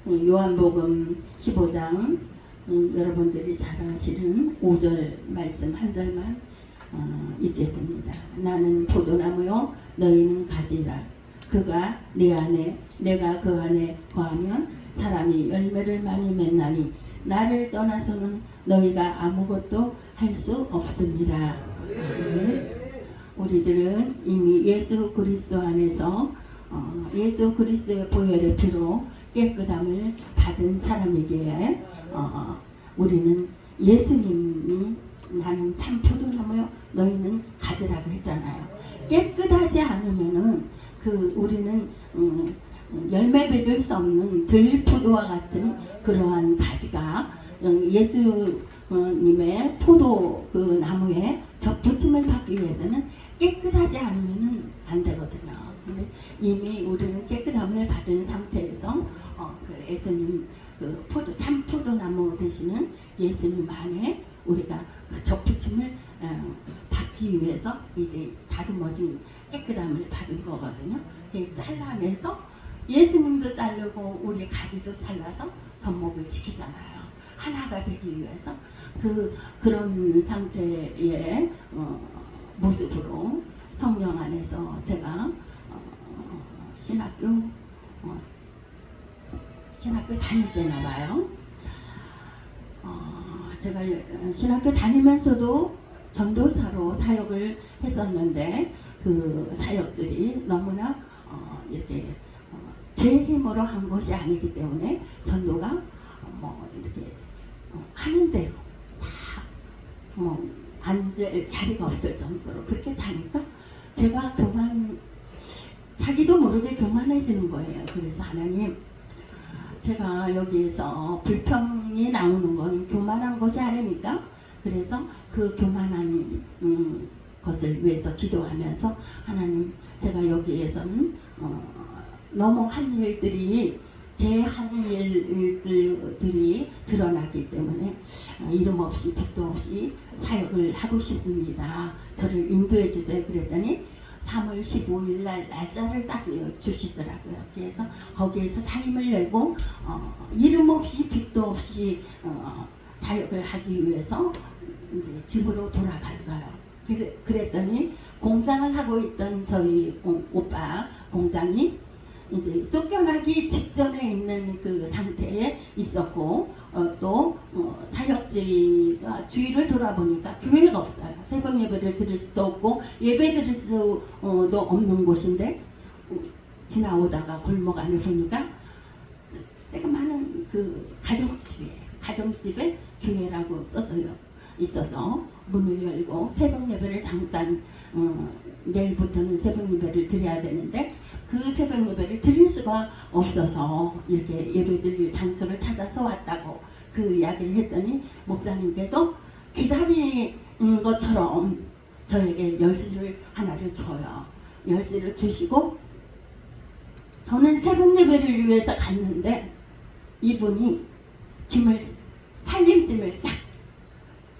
요한복음 15장 여러분들이 잘 아시는 5절 말씀 한 절만 읽겠습니다. 나는 포도나무요 너희는 가지라. 그가 내 안에 내가 그 안에 거하면 사람이 열매를 많이 맺나니 나를 떠나서는 너희가 아무것도 할 수 없습니다. 우리들은 이미 예수 그리스도 안에서 예수 그리스도의 보혈의 피로 깨끗함을 받은 사람에게 우리는 예수님이 나는 참 포도나무요 너희는 가지라고 했잖아요. 깨끗하지 않으면은 우리는 열매 맺을 수 없는 들포도와 같은 그러한 가지가 예수님의 포도 그 나무에 접붙임을 받기 위해서는 깨끗하지 않으면은 안 되거든요. 근데 이미 우리는 깨끗함을 받은 상태에서 그 예수님 참 포도나무 되시는 예수님 안에 우리가 그 접붙임을 받기 위해서 이제 다듬어진 깨끗함을 받은 거거든요. 잘라내서 예수님도 자르고 우리 가지도 잘라서 접목을 시키잖아요. 하나가 되기 위해서 그런 상태의 모습으로 성령 안에서 제가 신학교 다닐 때나 봐요. 제가 신학교 다니면서도 전도사로 사역을 했었는데 그 사역들이 너무나 이렇게 제 힘으로 한 것이 아니기 때문에 전도가 이렇게 하는 대로 다 앉을 자리가 없을 정도로 그렇게 자니까 제가 자기도 모르게 교만해지는 거예요. 그래서 하나님, 제가 여기에서 불평이 나오는 건 교만한 것이 아닙니까? 그래서 그 교만한 것을 위해서 기도하면서 하나님, 제가 여기에서는 너무 한 일들이 제 한 일들이 드러나기 때문에 이름 없이 빛도 없이 사역을 하고 싶습니다. 저를 인도해 주세요. 그랬더니 3월 15일 날 날짜를 딱 주시더라고요. 그래서 거기에서 사임을 내고 이름 없이 빛도 없이 사역을 하기 위해서 이제 집으로 돌아갔어요. 그랬더니 공장을 하고 있던 저희 오빠 공장이 이제 쫓겨나기 직전에 있는 그 상태에 있었고 또 사역지가 주위를 돌아보니까 교회가 없어요. 새벽 예배를 드릴 수도 없고 예배 드릴 수도 없는 곳인데 지나오다가 골목 안에 보니까 조그마한 그 가정집에 교회라고 써져요. 있어서 문을 열고 새벽 예배를 잠깐 내일부터는 새벽 예배를 드려야 되는데 그 새벽 예배를 드릴 수가 없어서 이렇게 예배 드릴 장소를 찾아서 왔다고 그 이야기를 했더니 목사님께서 기다리는 것처럼 저에게 열쇠를 하나를 줘요. 열쇠를 주시고 저는 새벽 예배를 위해서 갔는데 이분이 살림짐을 싹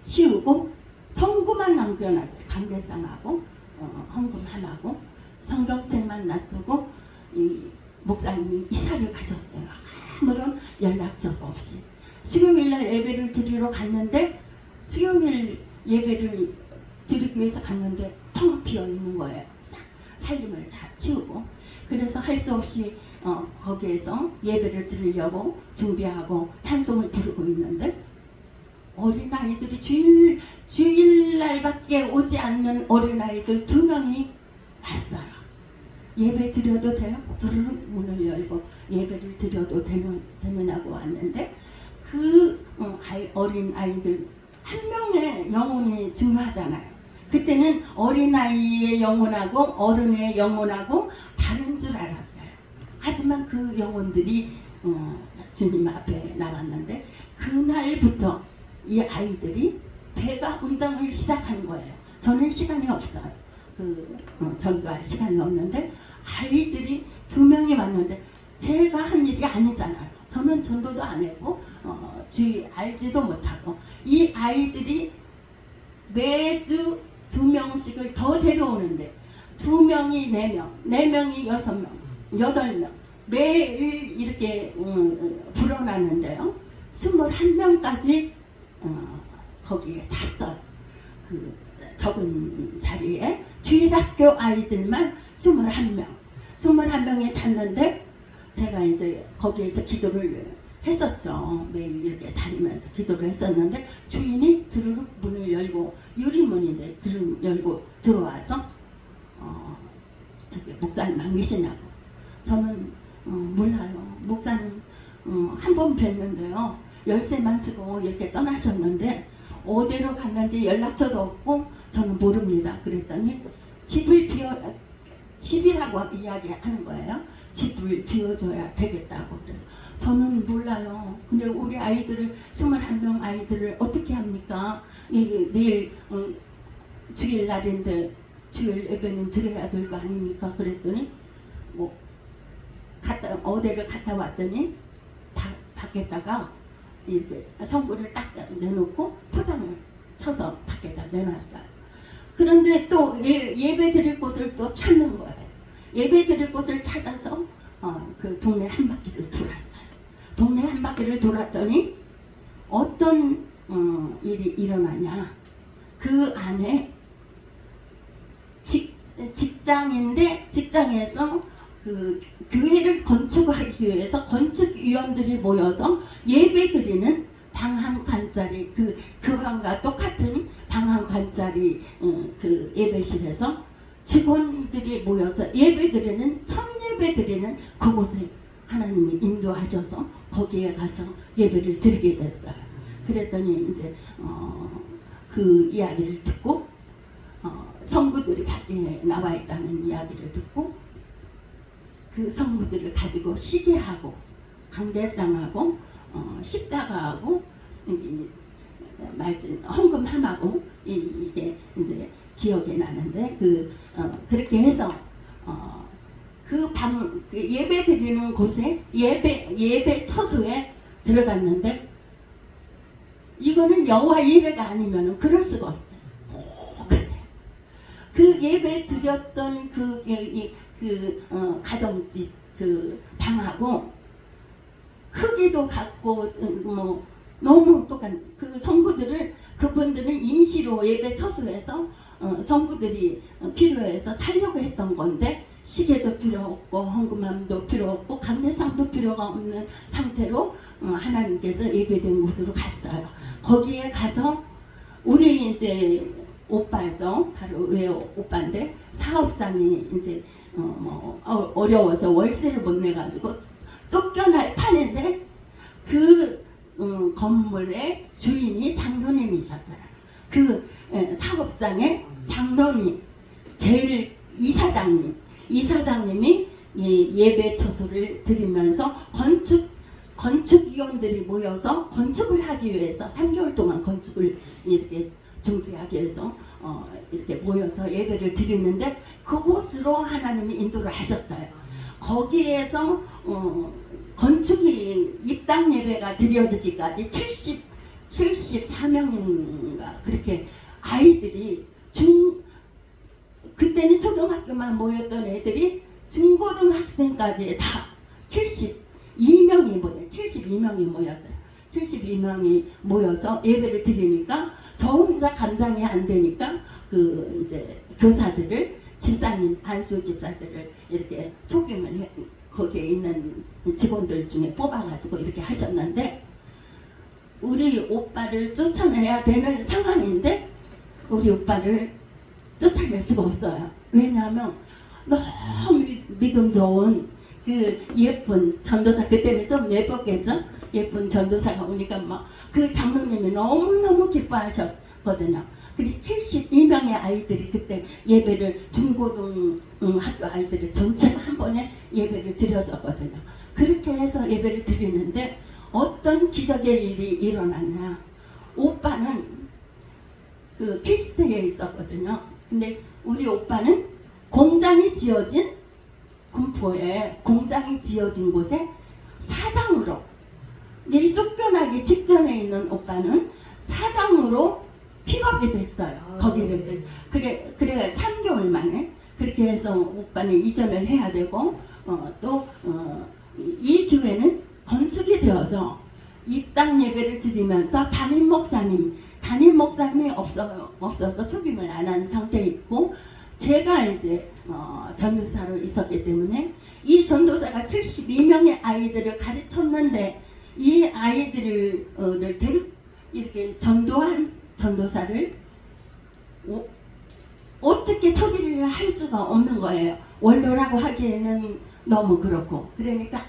치우고 성구만 남겨놨어요. 감대상하고 헌금 하나고 성경책만 놔두고 이 목사님이 이사를 가셨어요. 아무런 연락처 없이. 수요일날 예배를 드리러 갔는데 수요일 예배를 드리기 위해서 갔는데 텅 비어 있는 거예요. 싹 살림을 다 치우고. 그래서 할 수 없이 거기에서 예배를 드리려고 준비하고 찬송을 부르고 있는데 어린아이들이 주일날밖에 오지 않는 어린아이들 2명이 왔어요. 예배 드려도 돼요? 두루룩 문을 열고 예배를 드려도 되느냐고 왔는데 그 어린아이들 한 명의 영혼이 중요하잖아요. 그때는 어린아이의 영혼하고 어른의 영혼하고 다른 줄 알았어요. 하지만 그 영혼들이 주님 앞에 나왔는데 그날부터 이 아이들이 배가 운동을 시작하는 거예요. 저는 시간이 없어요. 전도할 시간이 없는데 아이들이 2명이 왔는데 제가 한 일이 아니잖아요. 저는 전도도 안 했고 주위 알지도 못하고 이 아이들이 매주 2명씩을 더 데려오는데 2명이 4명, 4명이 6명, 8명 매일 이렇게 불어났는데요. 21명까지 거기에 찼어요. 그 적은 자리에 주일학교 아이들만 21명이 찼는데 제가 이제 거기에서 기도를 했었죠. 매일 이렇게 다니면서 기도를 했었는데 주인이 드르륵 문을 열고 유리문인데 드르륵 열고 들어와서 저기 목사님 안 계시냐고. 저는 몰라요. 목사님 한 번 뵀는데요. 열쇠만 주고 이렇게 떠나셨는데 어디로 갔는지 연락처도 없고 저는 모릅니다. 그랬더니 집이라고 이야기하는 거예요. 집을 비워줘야 되겠다고. 그래서 저는 몰라요. 근데 우리 아이들을 21명 아이들을 어떻게 합니까? 내일 주일날인데 주일 예배는 드려야 될 거 아닙니까? 그랬더니 뭐 어디를 갔다 왔더니 밖에다가 이렇게 성구를 딱 내놓고 포장을 쳐서 밖에다 내놨어요. 그런데 또 예배 드릴 곳을 또 찾는 거예요. 예배 드릴 곳을 찾아서 그 동네 한 바퀴를 돌았어요. 동네 한 바퀴를 돌았더니 어떤 일이 일어나냐. 그 안에 직장인데 직장에서 그 교회를 건축하기 위해서 건축위원들이 모여서 예배드리는 방 한 칸짜리 그 방과 똑같은 방 한 칸짜리 그 예배실에서 직원들이 모여서 예배드리는 첫예배드리는 그곳에 하나님이 인도하셔서 거기에 가서 예배를 드리게 됐어요. 그랬더니 이제 그 이야기를 듣고 성구들이 밖에 나와 있다는 이야기를 듣고 그 성구들을 가지고 시계하고 강대상하고 십자가하고 말씀 헌금함하고 이게 이제 기억이 나는데 그렇게 해서 그 예배 드리는 곳에 예배 처소에 들어갔는데 이거는 여호와 이레가 아니면은 그럴 수가 없어요. 똑같아요. 그 예배 드렸던 가정집 그 방하고 크기도 같고 뭐 너무 똑같은 그 성구들을 그분들은 임시로 예배 처소에서 성구들이 필요해서 살려고 했던 건데 시계도 필요 없고 헌금함도 필요 없고 감례상도 필요가 없는 상태로 하나님께서 예배된 곳으로 갔어요. 거기에 가서 우리 이제 오빠죠. 바로 외 오빠인데 사업장이 이제 어려워서 월세를 못 내가지고 쫓겨날 판인데 그 건물의 주인이 장로님이셨어요. 그 사업장의 장로님, 제일 이사장님이 예배 처소를 드리면서 건축위원들이 모여서 건축을 하기 위해서 3개월 동안 건축을 이렇게 준비하기 위해서 이렇게 모여서 예배를 드리는데 그곳으로 하나님이 인도를 하셨어요. 거기에서 건축이 입당 예배가 드려지기까지 74명인가 그렇게 아이들이 그때는 초등학교만 모였던 애들이 중고등학생까지 다 72명이 모였어요. 72명이 모여서 예배를 드리니까 저 혼자 감당이 안 되니까 그 이제 교사들을 집사님 안수 집사들을 이렇게 초빙을 거기에 있는 직원들 중에 뽑아가지고 이렇게 하셨는데 우리 오빠를 쫓아내야 되는 상황인데 우리 오빠를 쫓아낼 수가 없어요. 왜냐하면 너무 믿음 좋은 그 예쁜 전도사, 그때는 좀 예뻤겠죠? 예쁜 전도사가 오니까 막 그 장로님이 너무너무 기뻐하셨거든요. 그리고 72명의 아이들이 그때 예배를 중고등 학교 아이들이 전체가 한 번에 예배를 드렸었거든요. 그렇게 해서 예배를 드리는데 어떤 기적의 일이 일어났냐. 오빠는 그 키스트에 있었거든요. 근데 우리 오빠는 공장이 지어진 군포에 공장이 지어진 곳에 사장으로 이 쫓겨나기 직전에 있는 오빠는 사장으로 픽업이 됐어요. 거기를 그래 3개월 만에 그렇게 해서 오빠는 이전을 해야 되고 또 이 교회는 건축이 되어서 입당 예배를 드리면서 담임 목사님이 없어서 초빙을 안 하는 상태에 있고, 제가 이제 전도사로 있었기 때문에 이 전도사가 72명의 아이들을 가르쳤는데, 이 아이들을 이렇게 전도한 전도사를 어떻게 처리를 할 수가 없는 거예요. 원로라고 하기에는 너무 그렇고. 그러니까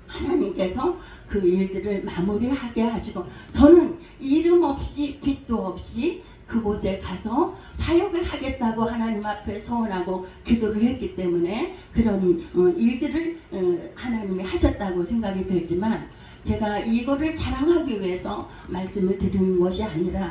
하나님께서 그 일들을 마무리하게 하시고, 저는 이름 없이 빛도 없이 그곳에 가서 사역을 하겠다고 하나님 앞에 서원하고 기도를 했기 때문에 그런 일들을 하나님이 하셨다고 생각이 들지만, 제가 이거를 자랑하기 위해서 말씀을 드리는 것이 아니라,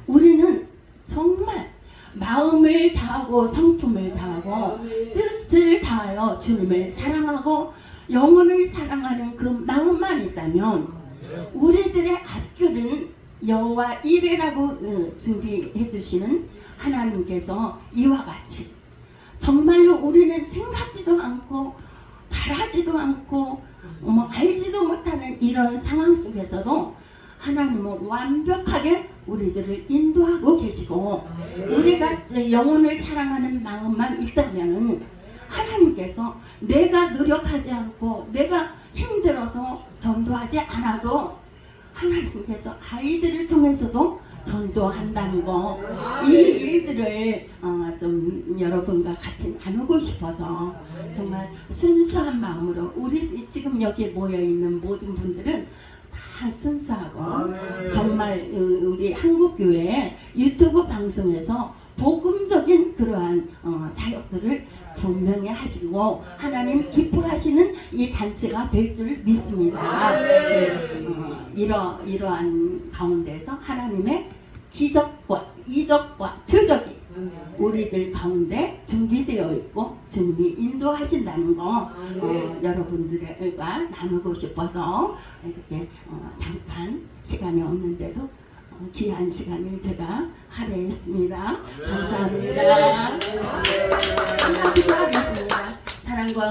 우리는 정말 마음을 다하고 성품을 다하고 뜻을 다하여 주님을 사랑하고 영혼을 사랑하는 그 마음만 있다면, 우리들의 앞길은 여호와 이레라고 준비해 주시는 하나님께서 이와 같이 정말로 우리는 생각지도 않고 바라지도 않고 알지도 못하는 이런 상황 속에서도 하나님은 완벽하게 우리들을 인도하고 계시고, 우리가 영혼을 사랑하는 마음만 있다면 하나님께서 내가 노력하지 않고 내가 힘들어서 전도하지 않아도 하나님께서 아이들을 통해서도 전도한다는 거, 이 일들을 좀 여러분과 같이 나누고 싶어서 정말 순수한 마음으로, 우리 지금 여기 모여있는 모든 분들은 다 순수하고 정말 우리 한국교회 유튜브 방송에서 복음적인 그러한 사역들을 분명히 하시고 하나님 기뻐하시는 이 단체가 될 줄 믿습니다. 이러한 가운데서 하나님의 기적과 이적과 표적이 우리들 가운데 준비되어 있고 주님이 인도하신다는 거 여러분들과 나누고 싶어서 이렇게 잠깐 시간이 없는데도 귀한 시간을 제가 할애했습니다. 감사합니다. 한마디도 하겠습니다. 사랑과